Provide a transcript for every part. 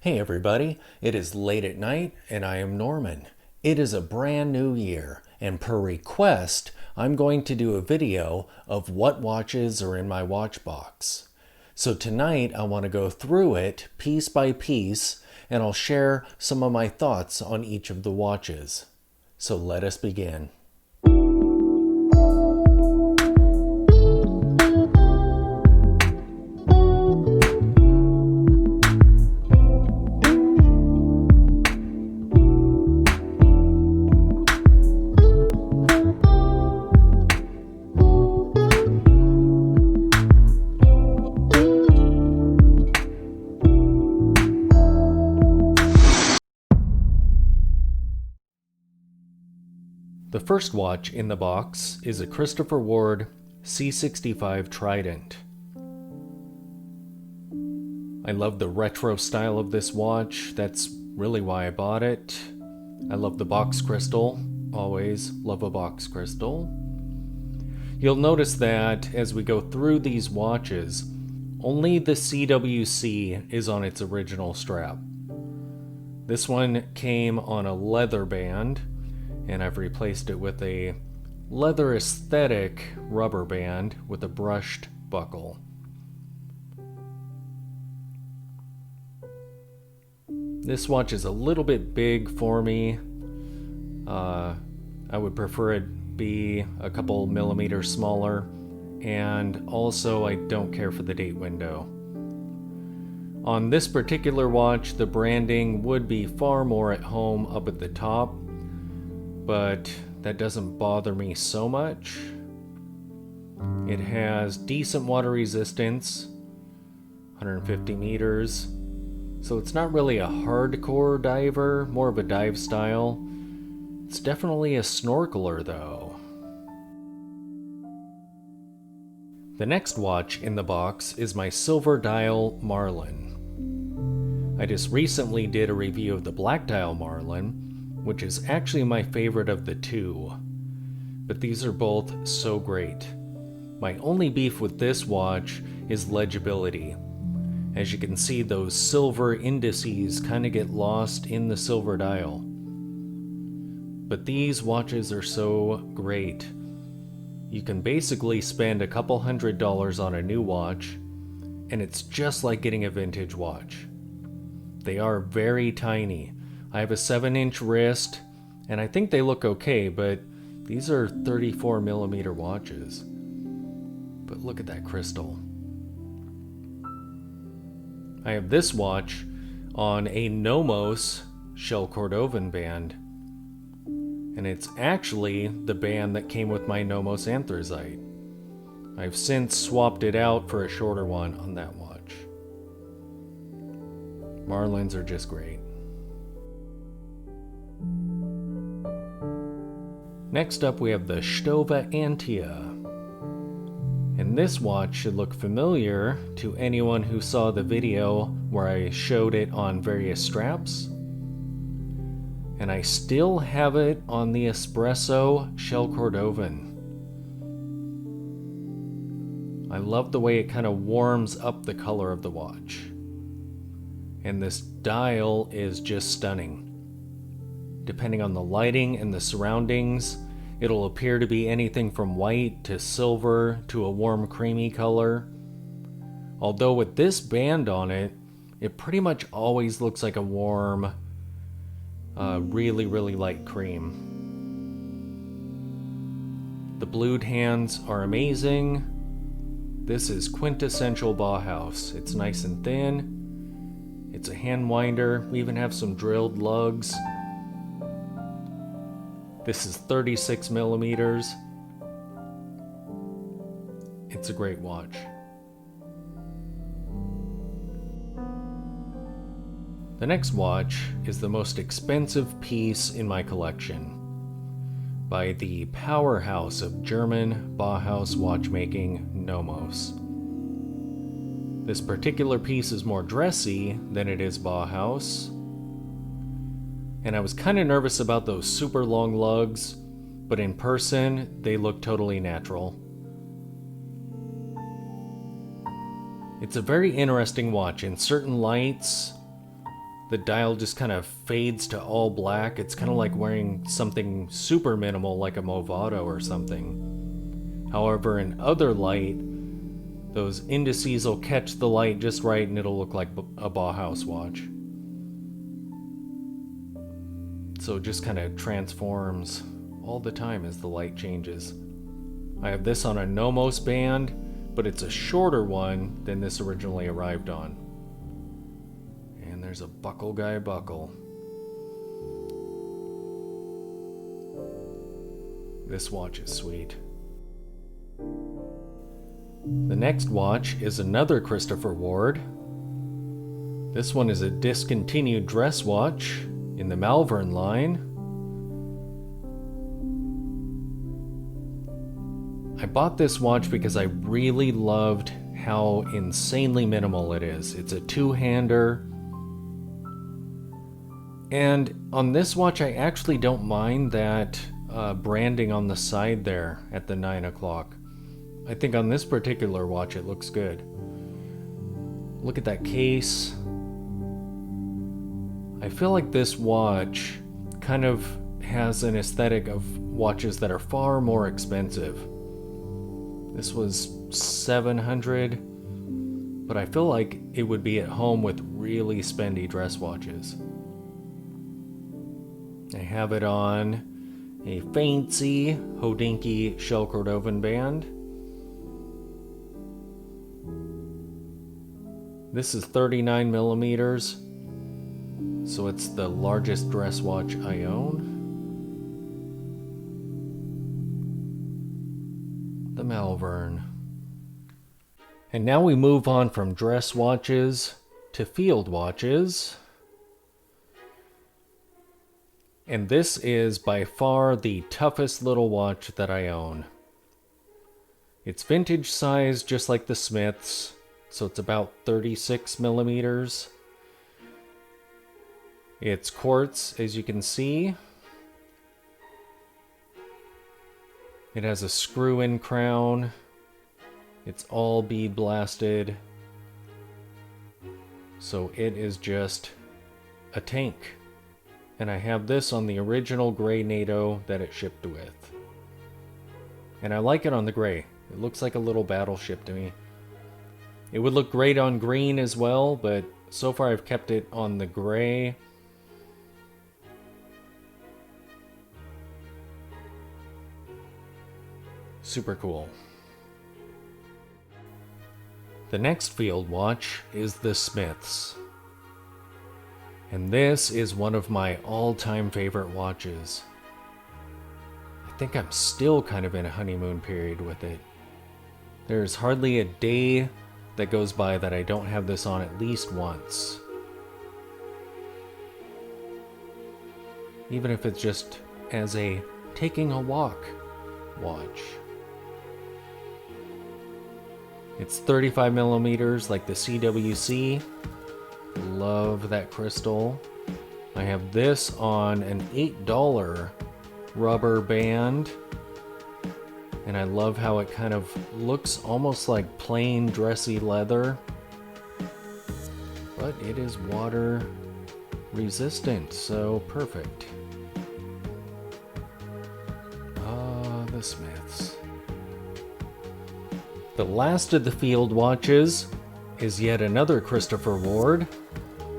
Hey everybody, it is late at night and I am Norman. It is a brand new year and per request, I'm going to do a video of what watches are in my watch box. So tonight I want to go through it piece by piece and I'll share some of my thoughts on each of the watches. So let us begin. The first watch in the box is a Christopher Ward C65 Trident. I love the retro style of this watch. That's really why I bought it. I love the box crystal. Always love a box crystal. You'll notice that as we go through these watches, only the CWC is on its original strap. This one came on a leather band, and I've replaced it with a leather aesthetic rubber band with a brushed buckle. This watch is a little bit big for me. I would prefer it be a couple millimeters smaller, and also I don't care for the date window. On this particular watch, the branding would be far more at home up at the top, but that doesn't bother me so much. It has decent water resistance, 150 meters, so it's not really a hardcore diver, more of a dive style. It's definitely a snorkeler though. The next watch in the box is my silver dial Marlin. I just recently did a review of the black dial Marlin, which is actually my favorite of the two. But these are both so great. My only beef with this watch is legibility. As you can see, those silver indices kind of get lost in the silver dial. But these watches are so great. You can basically spend a couple $100s on a new watch, and it's just like getting a vintage watch. They are very tiny. I have a 7-inch wrist, and I think they look okay, but these are 34mm watches. But look at that crystal. I have this watch on a Nomos Shell Cordovan band, and it's actually the band that came with my Nomos Anthracite. I've since swapped it out for a shorter one on that watch. Marlins are just great. Next up we have the Stova Antia. And this watch should look familiar to anyone who saw the video where I showed it on various straps. And I still have it on the Espresso Shell Cordovan. I love the way it kind of warms up the color of the watch. And this dial is just stunning. Depending on the lighting and the surroundings, it'll appear to be anything from white to silver to a warm creamy color. Although with this band on it, it pretty much always looks like a warm, really light cream. The blued hands are amazing. This is quintessential Bauhaus. It's nice and thin. It's a hand winder. We even have some drilled lugs. This is 36mm. It's a great watch. The next watch is the most expensive piece in my collection, by the powerhouse of German Bauhaus watchmaking, Nomos. This particular piece is more dressy than it is Bauhaus, and I was kind of nervous about those super long lugs, but in person, they look totally natural. It's a very interesting watch. In certain lights, the dial just kind of fades to all black. It's kind of like wearing something super minimal like a Movado or something. However, in other light, those indices will catch the light just right and it'll look like a Bauhaus watch. So it just kind of transforms all the time as the light changes. I have this on a Nomos band, but it's a shorter one than this originally arrived on. And there's a buckle guy buckle. This watch is sweet. The next watch is another Christopher Ward. This one is a discontinued dress watch in the Malvern line. I bought this watch because I really loved how insanely minimal it is. It's a two-hander. And on this watch, I actually don't mind that branding on the side there at the 9 o'clock. I think on this particular watch, it looks good. Look at that case. I feel like this watch kind of has an aesthetic of watches that are far more expensive. This was $700, but I feel like it would be at home with really spendy dress watches. I have it on a fancy Hodinkee Shell Cordovan band. This is 39 millimeters, so it's the largest dress watch I own. The Malvern. And now we move on from dress watches to field watches. And this is by far the toughest little watch that I own. It's vintage size just like the Smiths, so it's about 36 millimeters. It's quartz, as you can see. It has a screw-in crown. It's all bead blasted. So it is just a tank. And I have this on the original gray NATO that it shipped with. And I like it on the gray. It looks like a little battleship to me. It would look great on green as well, but so far I've kept it on the gray. Super cool. The next field watch is the Smiths. And this is one of my all-time favorite watches. I think I'm still kind of in a honeymoon period with it. There's hardly a day that goes by that I don't have this on at least once. Even if it's just as a taking a walk watch. It's 35 millimeters like the CWC. Love that crystal. I have this on an $8 rubber band. And I love how it kind of looks almost like plain dressy leather. But it is water resistant, so perfect. Ah, the Smiths. The last of the field watches is yet another Christopher Ward,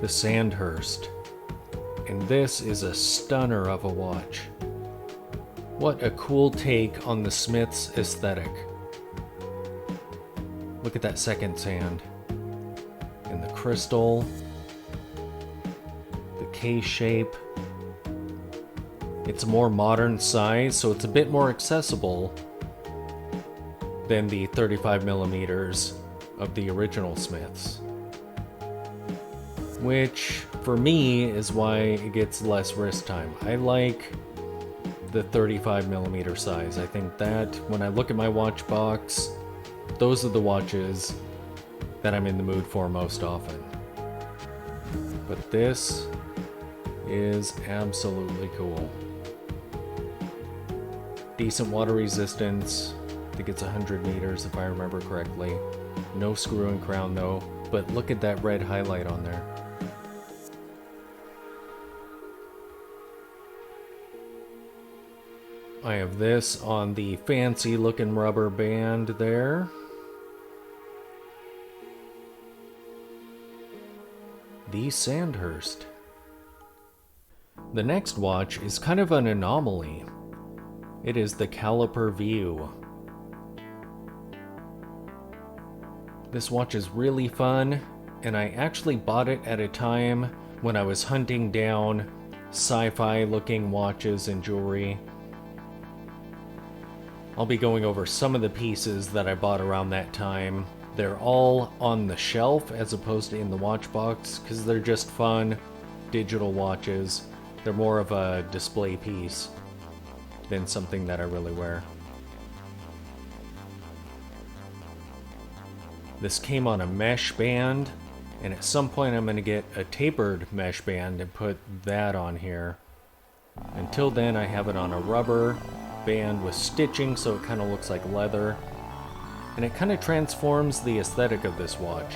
the Sandhurst. And this is a stunner of a watch. What a cool take on the Smiths aesthetic. Look at that second sand. And the crystal. The case shape. It's a more modern size, so it's a bit more accessible than the 35 millimeters of the original Smiths. Which, for me, is why it gets less wrist time. I like the 35 millimeter size. I think that when I look at my Watchbox, those are the watches that I'm in the mood for most often. But this is absolutely cool. Decent water resistance. I think it's 100 meters if I remember correctly. No screw and crown though, but look at that red highlight on there. I have this on the fancy looking rubber band there. The Sandhurst. The next watch is kind of an anomaly. It is the Caliper View. This watch is really fun, and I actually bought it at a time when I was hunting down sci-fi looking watches and jewelry. I'll be going over some of the pieces that I bought around that time. They're all on the shelf as opposed to in the watch box because they're just fun digital watches. They're more of a display piece than something that I really wear. This came on a mesh band, and at some point I'm going to get a tapered mesh band and put that on here. Until then I have it on a rubber band with stitching so it kind of looks like leather, and it kind of transforms the aesthetic of this watch.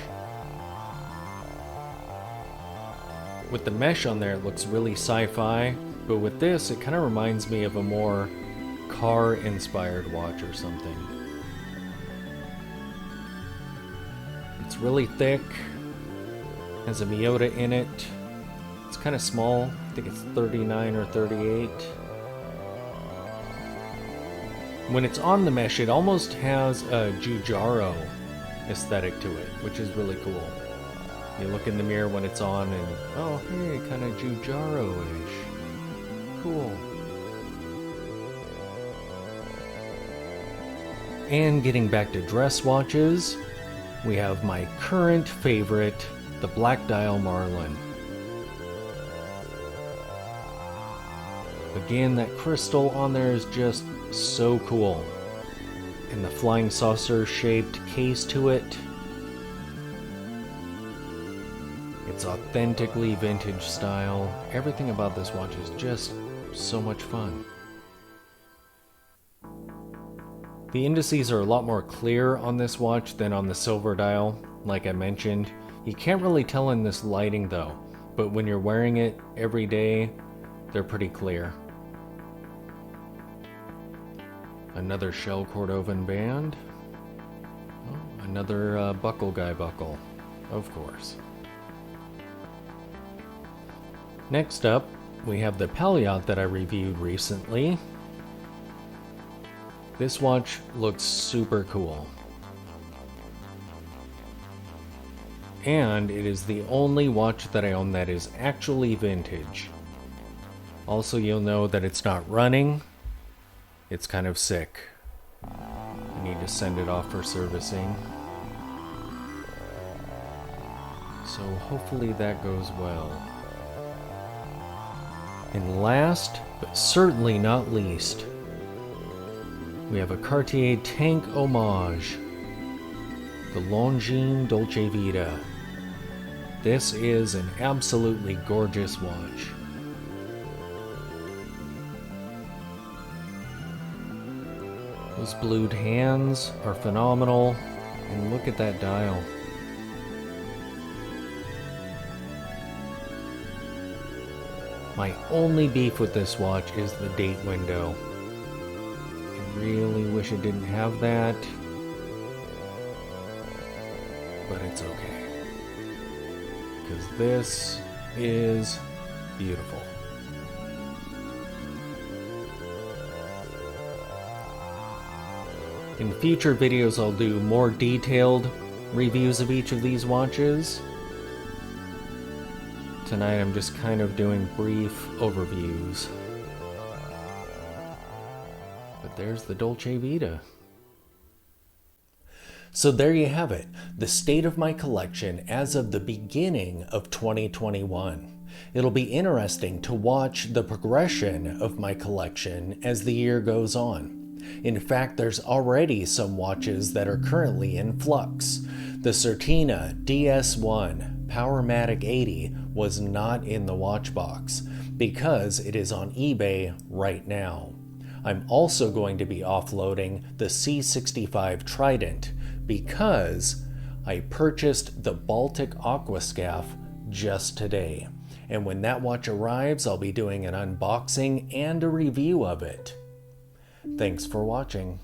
With the mesh on there it looks really sci-fi, but with this it kind of reminds me of a more car-inspired watch or something. It's really thick, has a Miyota in it. It's kind of small, I think it's 39 or 38. When it's on the mesh, it almost has a Giugiaro aesthetic to it, which is really cool. You look in the mirror when it's on and, oh hey, kind of Giugiaro-ish. Cool. And getting back to dress watches, we have my current favorite, the Black Dial Marlin. Again, that crystal on there is just so cool. And the flying saucer shaped case to it. It's authentically vintage style. Everything about this watch is just so much fun. The indices are a lot more clear on this watch than on the silver dial, like I mentioned. You can't really tell in this lighting though, but when you're wearing it every day, they're pretty clear. Another shell Cordovan band. Oh, another buckle guy buckle, of course. Next up, we have the Palliot that I reviewed recently. This watch looks super cool. And it is the only watch that I own that is actually vintage. Also, you'll know that it's not running. It's kind of sick. I need to send it off for servicing. So hopefully that goes well. And last, but certainly not least, we have a Cartier Tank Homage, the Longines Dolce Vita. This is an absolutely gorgeous watch. Those blued hands are phenomenal, and look at that dial. My only beef with this watch is the date window. I really wish it didn't have that, but it's okay, because this is beautiful. In future videos I'll do more detailed reviews of each of these watches. Tonight I'm just kind of doing brief overviews. But there's the Dolce Vita. So there you have it, the state of my collection as of the beginning of 2021. It'll be interesting to watch the progression of my collection as the year goes on. In fact, there's already some watches that are currently in flux. The Certina DS1 Powermatic 80 was not in the Watchbox because it is on eBay right now. I'm also going to be offloading the C65 Trident because I purchased the Baltic Aquascaf just today. And when that watch arrives, I'll be doing an unboxing and a review of it. Thanks for watching.